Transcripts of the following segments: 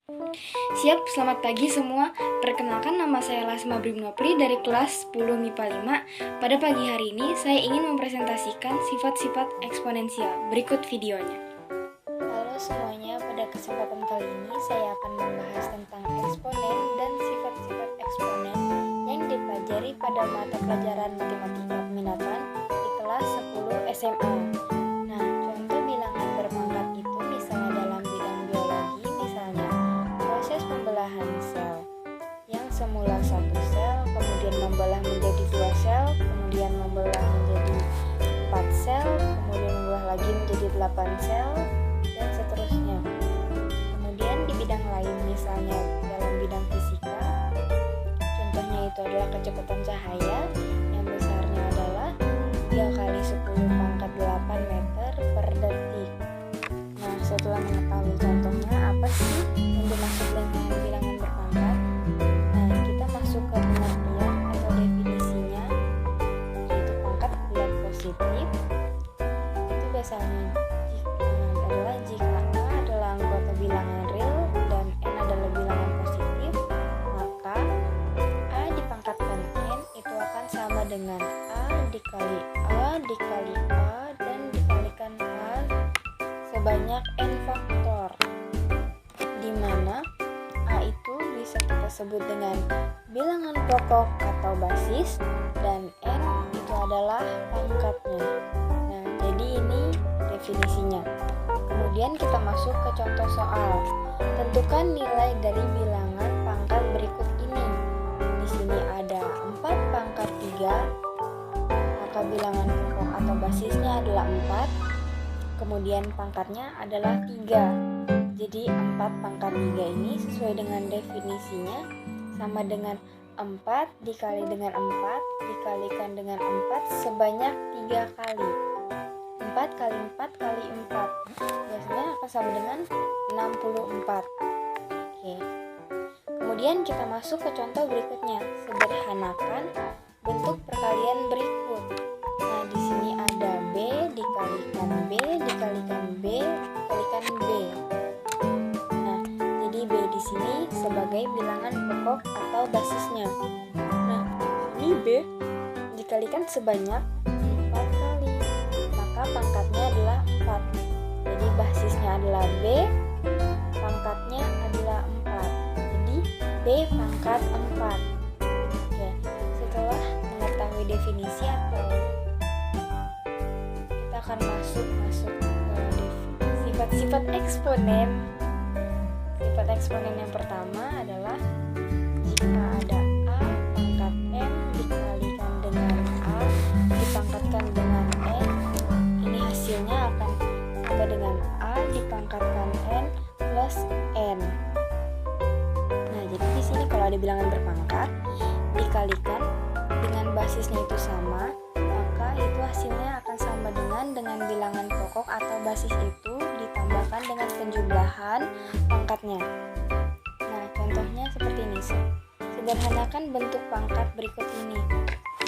Siap, selamat pagi semua. Perkenalkan, nama saya Lasma Brimnopri dari kelas 10 MIPA 5. Pada pagi hari ini, saya ingin mempresentasikan sifat-sifat eksponensial. Berikut videonya. Halo semuanya, pada kesempatan kali ini saya akan membahas tentang eksponen dan sifat-sifat eksponen yang dipelajari pada mata pelajaran matematika peminatan di kelas 10 SMA. Nah, contoh bilangan berpangkat itu misalnya dalam bidang biologi, misalnya proses pembelahan sel yang semula satu sel, kemudian membelah menjadi 2 sel, kemudian membelah menjadi 4 sel, kemudian membelah lagi menjadi 8 sel, dan seterusnya. Kemudian di bidang lain, misalnya dalam bidang fisika, contohnya itu adalah kecepatan cahaya yang besarnya adalah 3 kali 10 pangkat 8 meter per detik. Nah, setelah mengetahui contohnya apa sih yang dimaksud dengan bilangan berpangkat, nah kita masuk ke pengertian atau definisinya, yaitu pangkat bulat positif. Itu biasanya adalah jika A adalah anggota bilangan real dan N adalah bilangan positif, maka A dipangkatkan N itu akan sama dengan A dikali A dikali A dan dikalikan A sebanyak N faktor, di mana A itu bisa kita sebut dengan bilangan pokok atau basis dan N itu adalah pangkatnya. Nah, jadi ini definisinya. Kemudian kita masuk ke contoh soal. Tentukan nilai dari bilangan pangkat berikut ini. Di sini ada 4 pangkat 3, maka bilangan pokok atau basisnya adalah 4. Kemudian pangkatnya adalah 3. Jadi 4 pangkat 3 ini sesuai dengan definisinya sama dengan 4 dikali dengan 4 dikalikan dengan 4 sebanyak 3 kali. 4 kali 4 kali 4 biasanya akan sama dengan 64. Oke. Kemudian kita masuk ke contoh berikutnya. Sederhanakan bentuk perkalian berikut. Nah, di sini ada B dikalikan B dikalikan B dikalikan B. Nah, jadi B di sini sebagai bilangan pokok atau basisnya. Nah, ini B dikalikan sebanyak 4 kali. Maka pangkatnya adalah 4. Jadi basisnya adalah B, pangkatnya adalah 4. Jadi B pangkat 4. Oke, setelah mengetahui definisi atau kita akan masuk ke sifat-sifat eksponen. Sifat eksponen yang pertama adalah jika ada A pangkat M dikalikan dengan A dipangkatkan dengan N, ini hasilnya akan sama dengan A dipangkatkan N plus N. Nah, jadi di sini kalau ada bilangan berpangkat dikalikan dengan basisnya itu sama, maka itu hasilnya akan sama dengan bilangan pokok atau basis itu ditambahkan dengan penjumlahan pangkatnya. Nah, contohnya seperti ini. Sederhanakan bentuk pangkat berikut ini.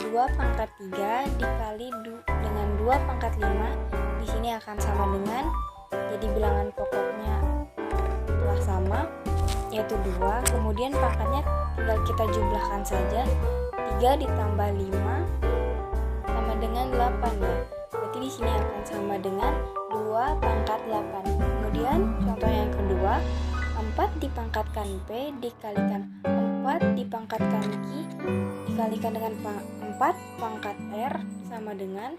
2 pangkat 3 dikali dengan 2 pangkat 5, di sini akan sama dengan, jadi bilangan pokoknya telah sama, yaitu 2, kemudian pangkatnya tinggal kita jumlahkan saja. 3 ditambah 5 sama dengan 8 ya. Berarti di sini akan sama dengan 2 pangkat 8. Kemudian contoh yang kedua, 4 dipangkatkan P dikalikan 4 dipangkatkan Q dikalikan dengan 4 pangkat R sama dengan,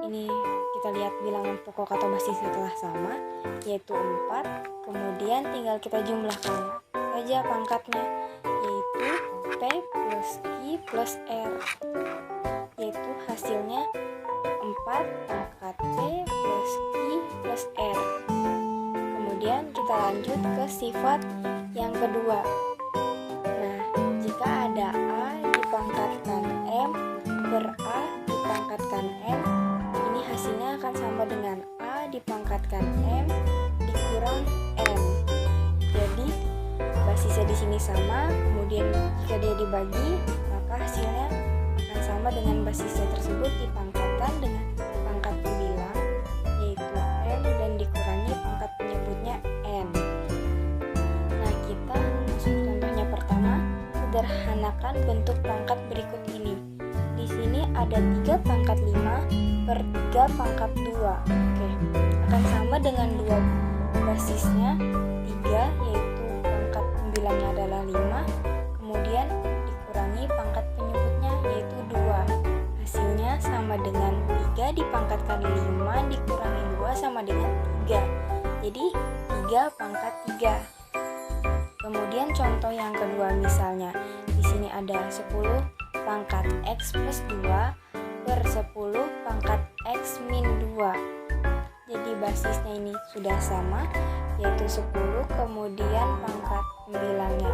ini kita lihat bilangan pokok atau basis telah sama, yaitu 4. Kemudian tinggal kita jumlahkan saja pangkatnya, yaitu P plus Q plus R, yaitu hasilnya 4 pangkat P plus Q plus R. Kemudian kita lanjut ke sifat yang kedua. Nah, jika ada A dipangkatkan M per A dipangkatkan M, ini hasilnya akan sama dengan A dipangkatkan M dikurang M. Jadi basisnya di sini sama, kemudian jika dia dibagi, maka hasilnya akan sama dengan basisnya tersebut dipangkatkan dengan pangkat pembilang, yaitu M, dan dikurangi pangkat penyebutnya N. menggunakan bentuk pangkat berikut ini. Di sini ada 3 pangkat 5 per 3 pangkat 2. Oke, akan sama dengan 2 basisnya 3, yaitu pangkat pembilangnya adalah 5, kemudian dikurangi pangkat penyebutnya yaitu 2. Hasilnya sama dengan 3 dipangkatkan 5 dikurangi 2 sama dengan 3. Jadi 3 pangkat 3. Kemudian contoh yang kedua, misalnya di sini ada 10 pangkat X plus 2 per 10 pangkat X min 2. Jadi basisnya ini sudah sama, yaitu 10, kemudian pangkat pembilangnya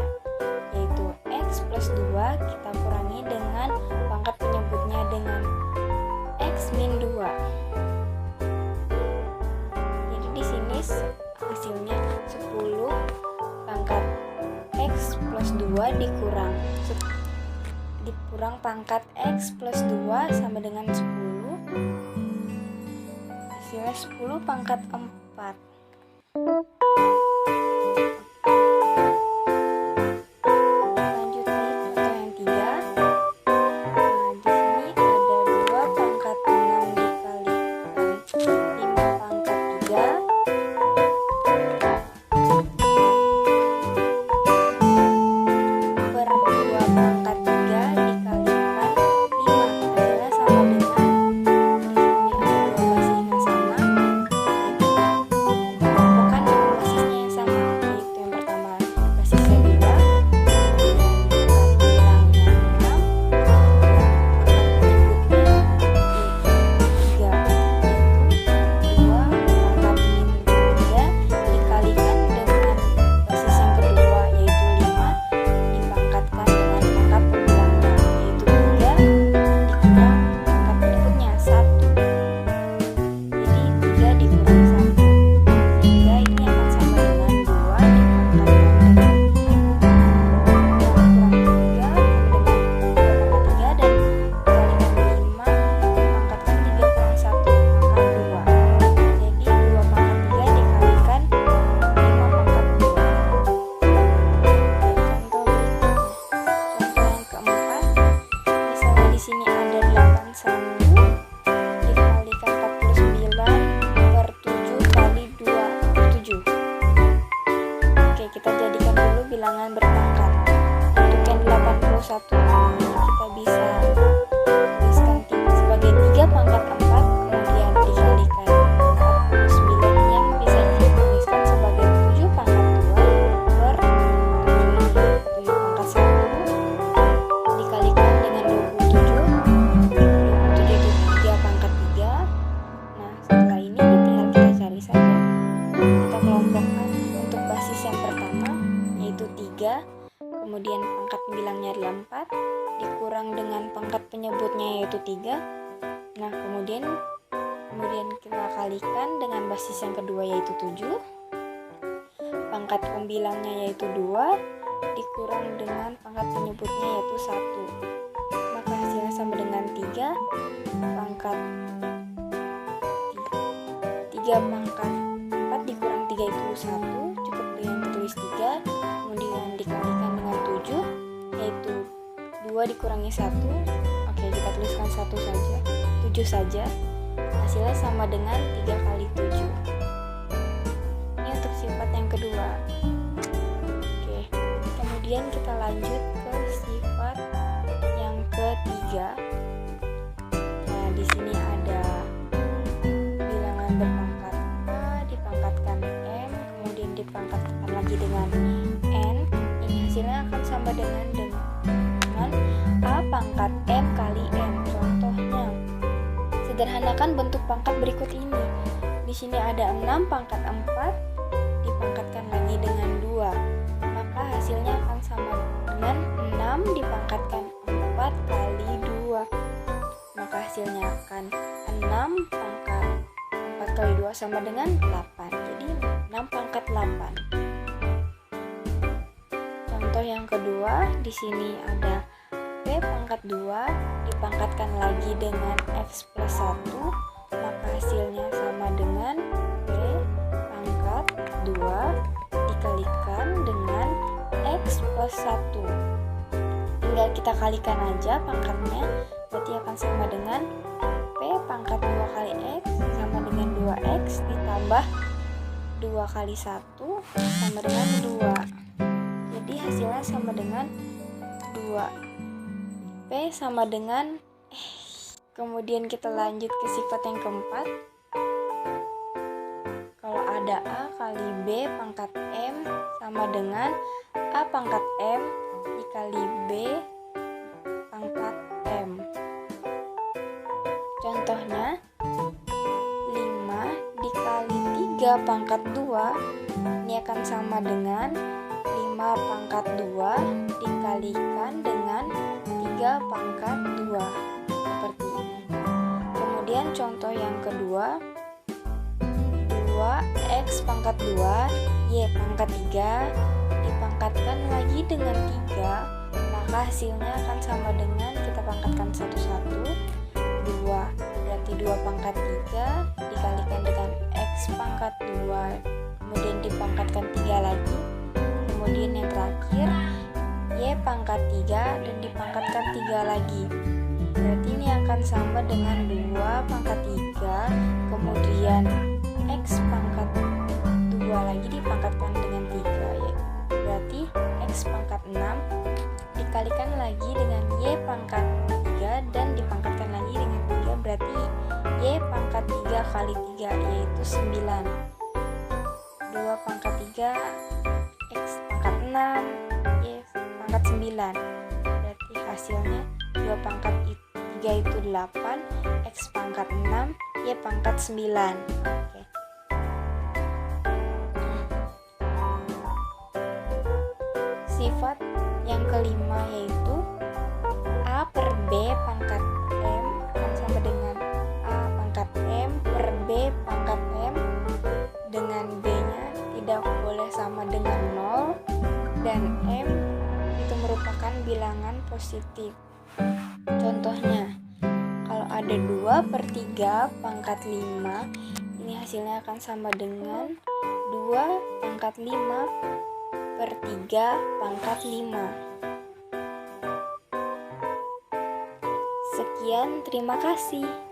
yaitu X plus 2 kita kurangi dengan pangkat penyebutnya dengan X min 2. Jadi di sini hasilnya 10 pangkat X plus 2 dikurang pangkat X plus 2 sama dengan 10. Hasilnya 10 pangkat 4. Lanjut lagi contoh yang 3. Nah, di sini ada 2 pangkat 6 dikalikan 5 pangkat 3 per 2 pangkat 3 dikalikan 5. Hasilnya sama dengan, di sini ada 2 basis yang sama, bukan dengan basisnya yang sama, yaitu yang pertama basisnya 2, kemudian pangkat bilangnya 3, dikurang pangkat penyebutnya 1. Jadi 3 dikurang 1, sehingga ini akan sama dengan 2 dipangkatkan dengan kurang 3 sama dengan 2 pangkat 3 dan dikalikan 5 pangkatkan 3 kurang 1 maka 2. Jadi 2 pangkat 3 dikalikan 5 pangkat 2. Contoh yang keempat, misalnya di sini ada 8 sangu dikalikan 49 per 7 kali 2 per 7. Oke, kita jadikan dulu bilangan berpangkat. Untuk yang 81 ini kita bisa tuliskan sebagai 3 pangkat 4, kemudian dikalikan 49 yang bisa dituliskan sebagai 7 pangkat 2 per 7 ini. 7 pangkat 1 dikalikan dengan 27. 27 itu 3 pangkat 3. Nah, setelah ini tinggal kita cari saja. Kita kelompokkan untuk basis yang pertama yaitu 3, kemudian pangkat pembilangnya adalah 4, dikurang dengan pangkat penyebutnya yaitu 3. Nah, kemudian kita kalikan dengan basis yang kedua yaitu 7, pangkat pembilangnya yaitu 2, dikurang dengan pangkat penyebutnya yaitu 1. Maka hasilnya sama dengan 3 pangkat 4 dikurang 3 itu 1, cukup dengan tulis 3, kemudian dikalikan dengan 7 yaitu 2 dikurangi 1. Oke, kita tuliskan 1 saja, 7 saja. Hasilnya sama dengan 3 kali 7. Ini untuk sifat yang kedua. Oke, kemudian kita lanjut ke sifat yang ketiga. Nah, di sini ada bilangan berpangkat A dipangkatkan M, kemudian dipangkatkan lagi dengan N. Ini hasilnya akan sama dengan A pangkat M kali M. Contohnya, sederhanakan bentuk pangkat berikut ini. Di sini ada 6 pangkat 4 dipangkatkan lagi dengan 2. Maka hasilnya akan sama dengan 6 dipangkatkan 4 kali 2. Maka hasilnya akan 6 pangkat 4 kali 2 sama dengan 8. Jadi 6 pangkat 8. Contoh yang kedua, di sini ada P pangkat 2 dipangkatkan lagi dengan X plus 1, maka hasilnya sama dengan P pangkat 2 dikalikan dengan X plus 1. Tinggal kita kalikan aja pangkatnya, berarti akan sama dengan P pangkat 2 kali X sama dengan 2X ditambah 2 kali 1 sama dengan 2. Jadi hasilnya sama dengan 2. P sama dengan kemudian kita lanjut ke sifat yang keempat. Kalau ada A kali B pangkat M sama dengan A pangkat M dikali B pangkat M. Contohnya 5 dikali 3 pangkat 2 ini akan sama dengan 5 pangkat 2 dikalikan dengan 3 pangkat 2 seperti ini. Kemudian contoh yang kedua, 2x pangkat 2 y pangkat 3 dipangkatkan lagi dengan 3, maka hasilnya akan sama dengan kita pangkatkan satu-satu 2, berarti 2 pangkat 3 dikalikan dengan x pangkat 2 kemudian dipangkatkan 3 lagi, kemudian yang terakhir y pangkat 3 dan dipangkatkan 3 lagi, berarti ini akan sama dengan 2 pangkat 3 kemudian x pangkat 2 lagi dipangkatkan dengan 3 ya. Berarti x pangkat 6 dikalikan lagi dengan y pangkat 3 dan dipangkatkan lagi dengan 3, berarti y pangkat 3 kali 3 yaitu 9. 2 pangkat 3 x pangkat 6 y pangkat 9, berarti hasilnya 2 pangkat 3 itu 8, x pangkat 6 y pangkat 9. Oke. Sifat yang kelima yaitu A per B pangkat M akan sama dengan A pangkat M per B pangkat M, dengan B-nya tidak boleh sama dengan 0 dan M itu merupakan bilangan positif. Contohnya, kalau ada 2 per 3 pangkat 5, ini hasilnya akan sama dengan 2 pangkat 5 per 3 pangkat 5. Sekian, terima kasih.